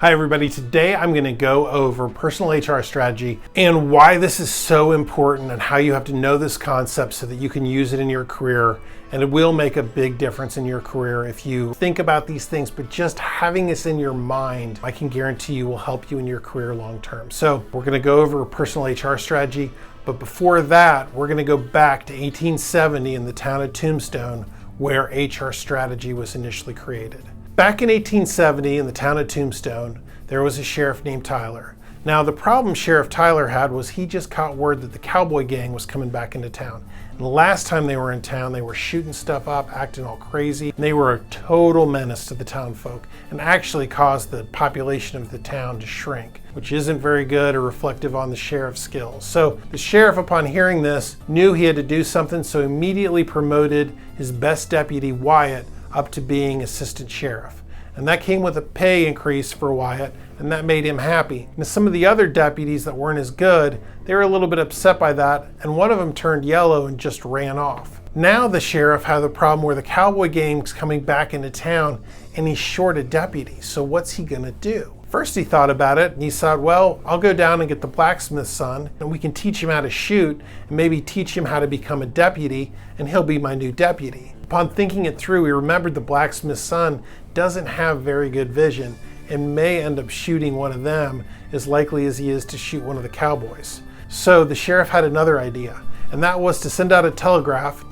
Hi everybody, today I'm going to go over personal HR strategy and why this is so important and how you have to know this concept so that you can use it in your career, and it will make a big difference in your career if you think about these things, but just having this in your mind, I can guarantee you will help you in your career long term. So we're going to go over personal HR strategy, but before that, we're going to go back to 1870 in the town of Tombstone where HR strategy was initially created. Back in 1870 in the town of Tombstone, there was a sheriff named Tyler. Now the problem Sheriff Tyler had was he just caught word that the cowboy gang was coming back into town. And the last time they were in town, they were shooting stuff up, acting all crazy. And they were a total menace to the town folk and actually caused the population of the town to shrink, which isn't very good or reflective on the sheriff's skills. So the sheriff, upon hearing this, knew he had to do something, so immediately promoted his best deputy, Wyatt, up to being assistant sheriff. And that came with a pay increase for Wyatt, and that made him happy. And some of the other deputies that weren't as good, they were a little bit upset by that, and one of them turned yellow and just ran off. Now the sheriff had the problem where the cowboy gang's coming back into town, and he's short a deputy. So what's he gonna do? First he thought about it, and he thought, well, I'll go down and get the blacksmith's son, and we can teach him how to shoot, and maybe teach him how to become a deputy, and he'll be my new deputy. Upon thinking it through, he remembered the blacksmith's son doesn't have very good vision and may end up shooting one of them as likely as he is to shoot one of the cowboys. So the sheriff had another idea, and that was to send out a telegraph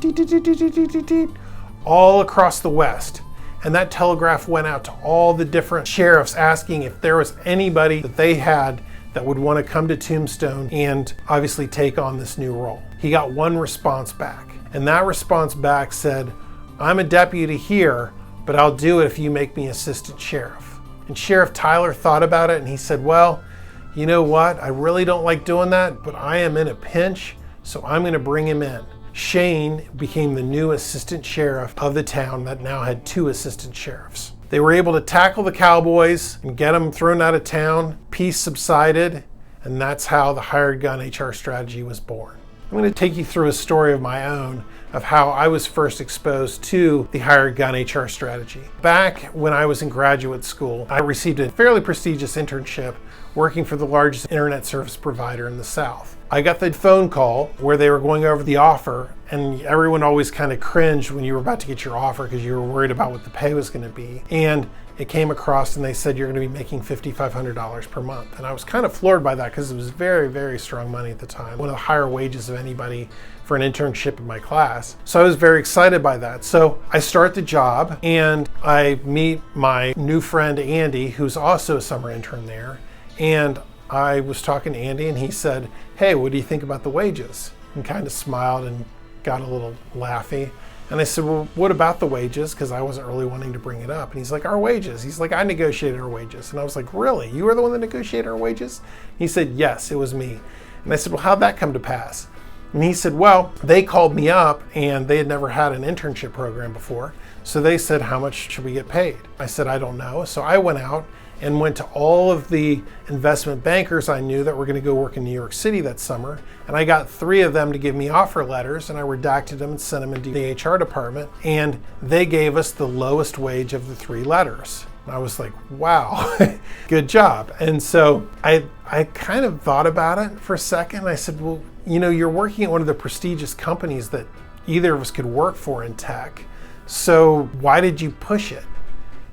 all across the West. And that telegraph went out to all the different sheriffs asking if there was anybody that they had that would want to come to Tombstone and obviously take on this new role. He got one response back, and that response back said, I'm a deputy here, but I'll do it if you make me assistant sheriff. And Sheriff Tyler thought about it, and he said, well, you know what? I really don't like doing that, but I am in a pinch, so I'm going to bring him in. Shane became the new assistant sheriff of the town that now had two assistant sheriffs. They were able to tackle the cowboys and get them thrown out of town. Peace subsided, and that's how the hired gun HR strategy was born. I'm going to take you through a story of my own of how I was first exposed to the hired gun HR strategy. Back when I was in graduate school, I received a fairly prestigious internship working for the largest internet service provider in the South. I got the phone call where they were going over the offer, and everyone always kind of cringed when you were about to get your offer because you were worried about what the pay was going to be. And it came across and they said you're going to be making $5,500 per month. And I was kind of floored by that because it was very, very strong money at the time. One of the higher wages of anybody for an internship in my class. So I was very excited by that. So I start the job and I meet my new friend Andy, who's also a summer intern there. And I was talking to Andy and he said, hey, what do you think about the wages? And kind of smiled and got a little laughy. And I said, well, what about the wages? Because I wasn't really wanting to bring it up. And he's like, our wages. He's like, I negotiated our wages. And I was like, really? You were the one that negotiated our wages? He said, yes, it was me. And I said, well, how'd that come to pass? And he said, well, they called me up and they had never had an internship program before. So they said, how much should we get paid? I said, I don't know. So I went out and went to all of the investment bankers I knew that were going to go work in New York City that summer. And I got 3 of them to give me offer letters, and I redacted them and sent them into the HR department. And they gave us the lowest wage of the 3 letters. And I was like, wow, good job. And so I kind of thought about it for a second. I said, well, you know, you're working at one of the prestigious companies that either of us could work for in tech. So why did you push it?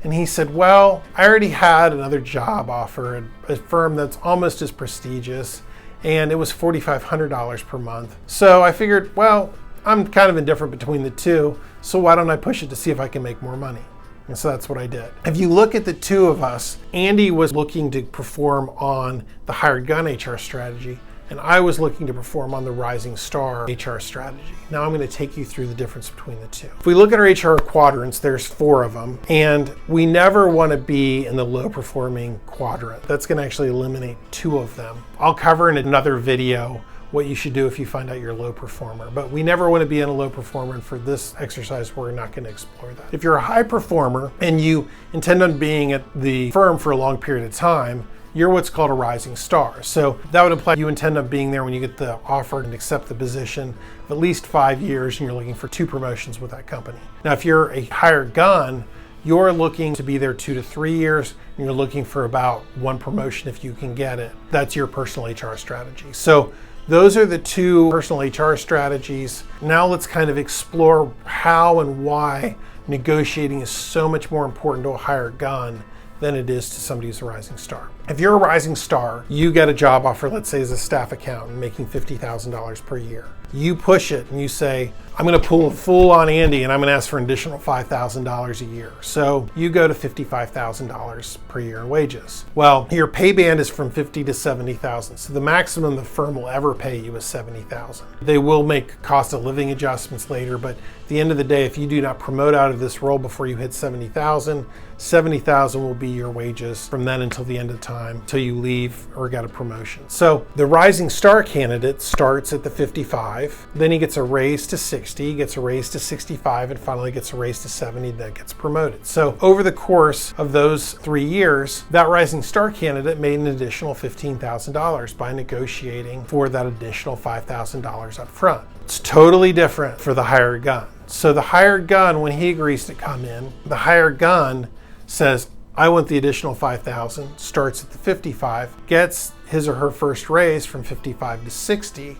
And he said, well, I already had another job offer at a firm that's almost as prestigious, and it was $4,500 per month. So I figured, well, I'm kind of indifferent between the two, so why don't I push it to see if I can make more money? And so that's what I did. If you look at the two of us, Andy was looking to perform on the hired gun HR strategy, and I was looking to perform on the Rising Star HR strategy. Now I'm going to take you through the difference between the two. If we look at our HR quadrants, there's 4 of them, and we never want to be in the low performing quadrant. That's going to actually eliminate 2 of them. I'll cover in another video what you should do if you find out you're a low performer, but we never want to be in a low performer, and for this exercise we're not going to explore that. If you're a high performer and you intend on being at the firm for a long period of time, you're what's called a rising star. So that would imply you intend on being there when you get the offer and accept the position of at least 5 years, and you're looking for 2 promotions with that company. Now, if you're a hired gun, you're looking to be there 2 to 3 years, and you're looking for about 1 promotion if you can get it. That's your personal HR strategy. So those are the 2 personal HR strategies. Now let's kind of explore how and why negotiating is so much more important to a hired gun than it is to somebody who's a rising star. If you're a rising star, you get a job offer, let's say as a staff accountant, making $50,000 per year. You push it and you say, I'm gonna pull a full on Andy and I'm gonna ask for an additional $5,000 a year. So you go to $55,000 per year in wages. Well, your pay band is from $50,000 to $70,000. So the maximum the firm will ever pay you is $70,000. They will make cost of living adjustments later, but at the end of the day, if you do not promote out of this role before you hit $70,000, $70,000 will be your wages from then until the end of time, until you leave or get a promotion. So the rising star candidate starts at the 55, then he gets a raise to 60, gets a raise to 65, and finally gets a raise to 70, then gets promoted. So over the course of those 3 years, that rising star candidate made an additional $15,000 by negotiating for that additional $5,000 up front. It's totally different for the hired gun. So the hired gun, when he agrees to come in, the hired gun says, I want the additional $5,000, starts at the 55, gets his or her first raise from 55 to 60,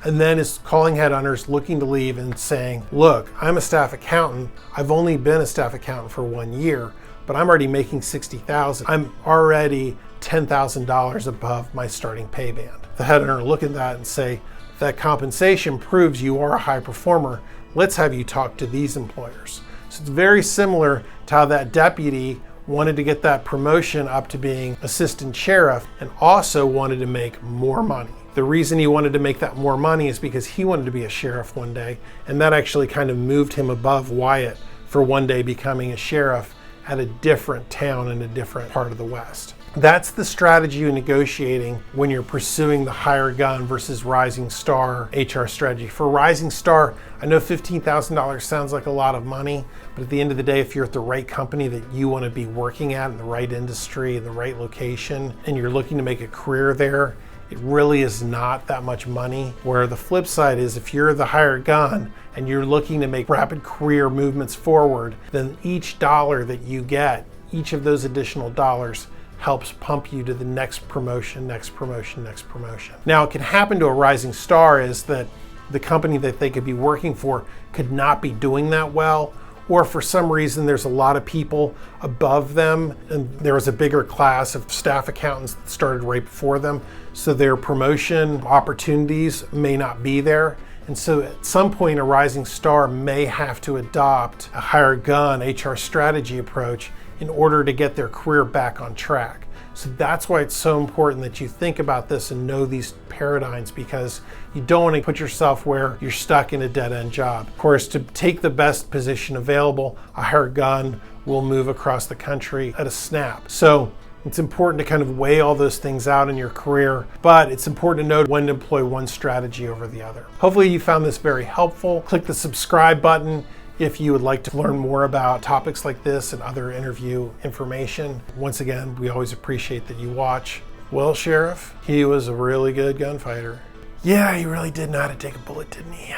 and then is calling headhunters looking to leave and saying, look, I'm a staff accountant. I've only been a staff accountant for 1 year, but I'm already making $60,000. I'm already $10,000 above my starting pay band. The headhunter will look at that and say, that compensation proves you are a high performer. Let's have you talk to these employers. So it's very similar to how that deputy wanted to get that promotion up to being assistant sheriff and also wanted to make more money. The reason he wanted to make that more money is because he wanted to be a sheriff one day, and that actually kind of moved him above Wyatt for one day becoming a sheriff at a different town in a different part of the West. That's the strategy of negotiating when you're pursuing the hired gun versus rising star HR strategy. For rising star, I know $15,000 sounds like a lot of money, but at the end of the day, if you're at the right company that you want to be working at, in the right industry, in the right location, and you're looking to make a career there, it really is not that much money. Where the flip side is, if you're the hired gun and you're looking to make rapid career movements forward, then each dollar that you get, each of those additional dollars, helps pump you to the next promotion, next promotion, next promotion. Now, it can happen to a rising star is that the company that they could be working for could not be doing that well, or for some reason there's a lot of people above them and there was a bigger class of staff accountants that started right before them, so their promotion opportunities may not be there. And so at some point a rising star may have to adopt a hired gun HR strategy approach in order to get their career back on track. So that's why it's so important that you think about this and know these paradigms, because you don't want to put yourself where you're stuck in a dead-end job. Of course, to take the best position available, a hired gun will move across the country at a snap. So it's important to kind of weigh all those things out in your career, but it's important to know when to employ one strategy over the other. Hopefully you found this very helpful. Click the subscribe button if you would like to learn more about topics like this and other interview information. Once again, we always appreciate that you watch. Well, Sheriff, he was a really good gunfighter. Yeah, he really did know how to take a bullet, didn't he?